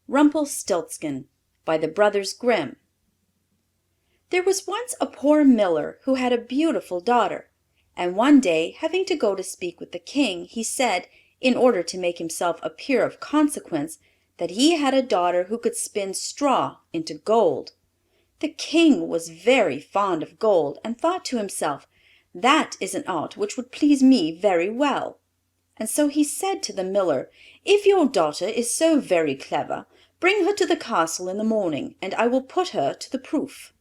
Rumpelstiltskin by the Brothers Grimm. There was once a poor miller who had a beautiful daughter, and one day, having to go to speak with the king, he said, in order to make himself appear of consequence, that he had a daughter who could spin straw into gold. The king was very fond of gold, and thought to himself, "That is an art which would please me very well." And so he said to the miller, "If your daughter is so very clever, bring her to the castle in the morning, and I will put her to the proof."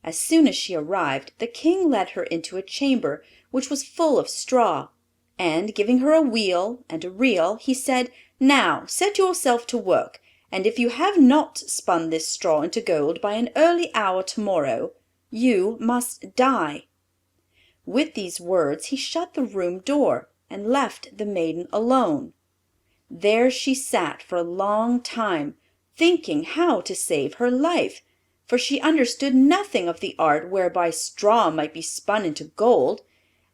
As soon as she arrived, the king led her into a chamber which was full of straw, and, giving her a wheel and a reel, he said, "Now set yourself to work, and if you have not spun this straw into gold by an early hour tomorrow, you must die." With these words he shut the room door, and left the maiden alone. There she sat for a long time, thinking how to save her life, for she understood nothing of the art whereby straw might be spun into gold,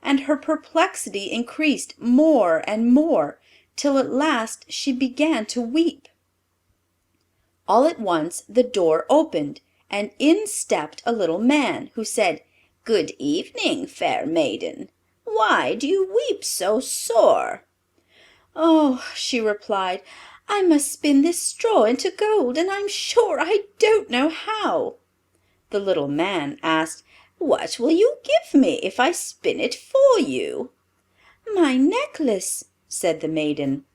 and her perplexity increased more and more, till at last she began to weep. All at once the door opened, and in stepped a little man, who said, "Good evening, fair maiden. Why do you weep so sore?" "Oh," she replied, "I must spin this straw into gold, and I'm sure I don't know how." The little man asked, "What will you give me if I spin it for you?" "My necklace," said the maiden.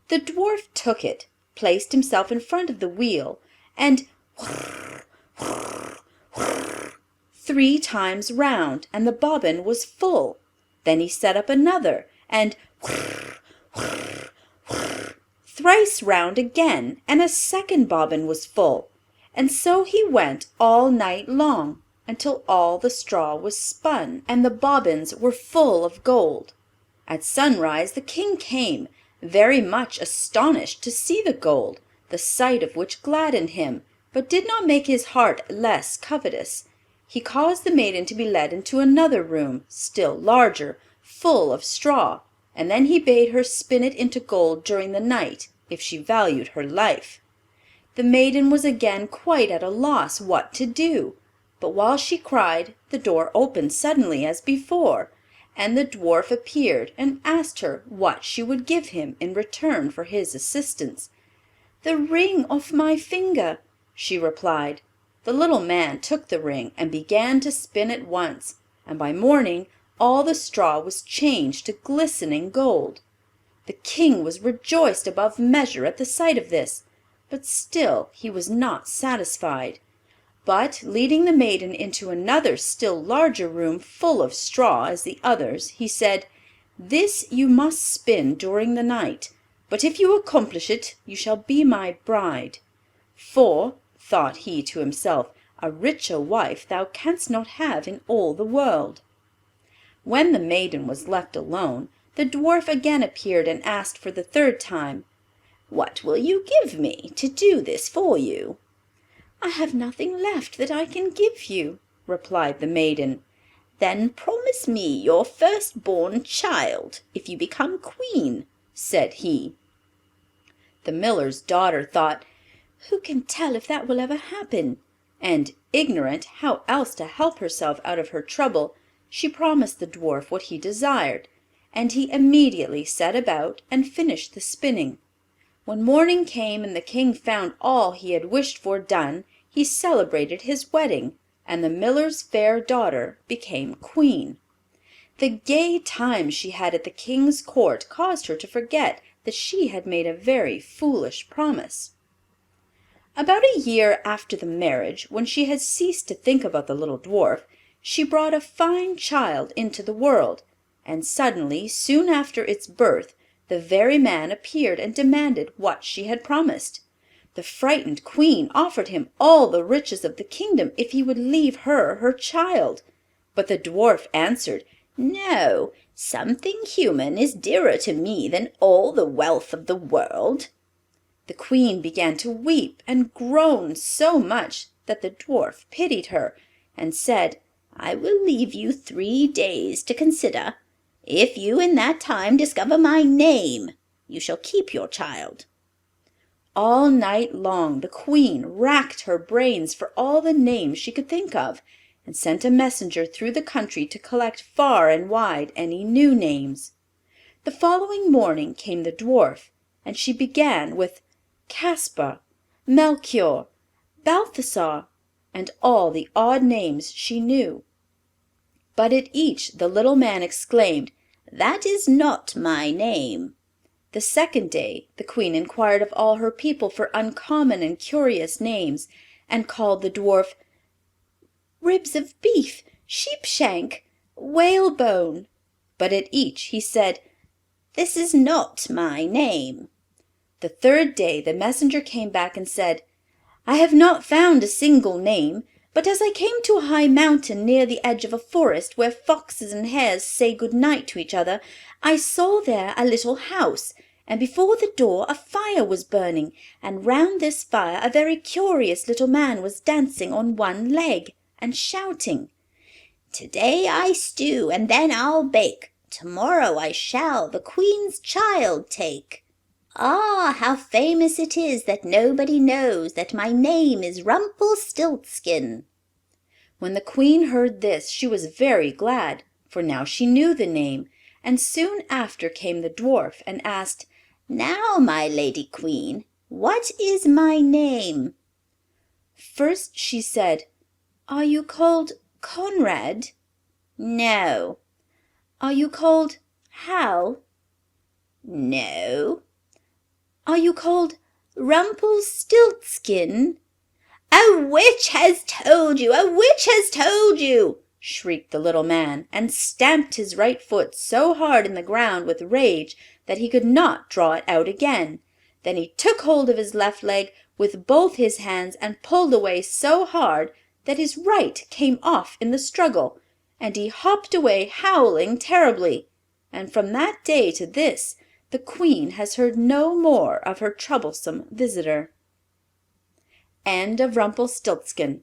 The dwarf took it, placed himself in front of the wheel, and whirr, whirr, whirr, 3 times round, and the bobbin was full. Then he set up another, and whirr, whirr, whirr, thrice round again, and a second bobbin was full, and so he went all night long, until all the straw was spun, and the bobbins were full of gold. At sunrise the king came, very much astonished to see the gold, the sight of which gladdened him, but did not make his heart less covetous. He caused the maiden to be led into another room, still larger, full of straw, and then he bade her spin it into gold during the night, if she valued her life. The maiden was again quite at a loss what to do, but while she cried, the door opened suddenly as before, and the dwarf appeared and asked her what she would give him in return for his assistance. "The ring off my finger," she replied. The little man took the ring and began to spin at once, and by morning all the straw was changed to glistening gold. The king was rejoiced above measure at the sight of this, but still he was not satisfied. But, leading the maiden into another still larger room full of straw as the others, he said, "This you must spin during the night, but if you accomplish it you shall be my bride. For," thought he to himself, "a richer wife thou canst not have in all the world." When the maiden was left alone, the dwarf again appeared and asked for the third time, "What will you give me to do this for you?" "I have nothing left that I can give you," replied the maiden. "Then promise me your first-born child, if you become queen," said he. The miller's daughter thought, "Who can tell if that will ever happen?" and, ignorant how else to help herself out of her trouble, she promised the dwarf what he desired, and he immediately set about and finished the spinning. When morning came and the king found all he had wished for done, he celebrated his wedding, and the miller's fair daughter became queen. The gay times she had at the king's court caused her to forget that she had made a very foolish promise. About a year after the marriage, when she had ceased to think about the little dwarf, she brought a fine child into the world, and suddenly, soon after its birth, the very man appeared and demanded what she had promised. The frightened queen offered him all the riches of the kingdom if he would leave her child, but the dwarf answered, "No, something human is dearer to me than all the wealth of the world." The queen began to weep and groan so much that the dwarf pitied her, and said, "I will leave you 3 days to consider. If you in that time discover my name, you shall keep your child." All night long the Queen racked her brains for all the names she could think of, and sent a messenger through the country to collect far and wide any new names. The following morning came the Dwarf, and she began with Caspar, Melchior, Balthasar, and all the odd names she knew. But at each the little man exclaimed, "That is not my name." The second day the Queen inquired of all her people for uncommon and curious names, and called the Dwarf Ribs of Beef, Sheepshank, Whalebone. But at each he said, "This is not my name." The third day the messenger came back and said, "I have not found a single name, but as I came to a high mountain near the edge of a forest where foxes and hares say good night to each other, I saw there a little house, and before the door a fire was burning, and round this fire a very curious little man was dancing on one leg, and shouting, 'Today I stew, and then I'll bake. Tomorrow I shall the Queen's child take. Ah, how famous it is that nobody knows that my name is Rumpelstiltskin.'" When the Queen heard this she was very glad, for now she knew the name, and soon after came the Dwarf and asked, "Now, my Lady Queen, what is my name?" First she said, "Are you called Conrad?" "No." "Are you called Hal?" "No." "Are you called Rumpelstiltskin?" "A witch has told you! A witch has told you!" shrieked the little man, and stamped his right foot so hard in the ground with rage that he could not draw it out again. Then he took hold of his left leg with both his hands and pulled away so hard that his right came off in the struggle, and he hopped away howling terribly. And from that day to this the Queen has heard no more of her troublesome visitor. End of Rumpelstiltskin,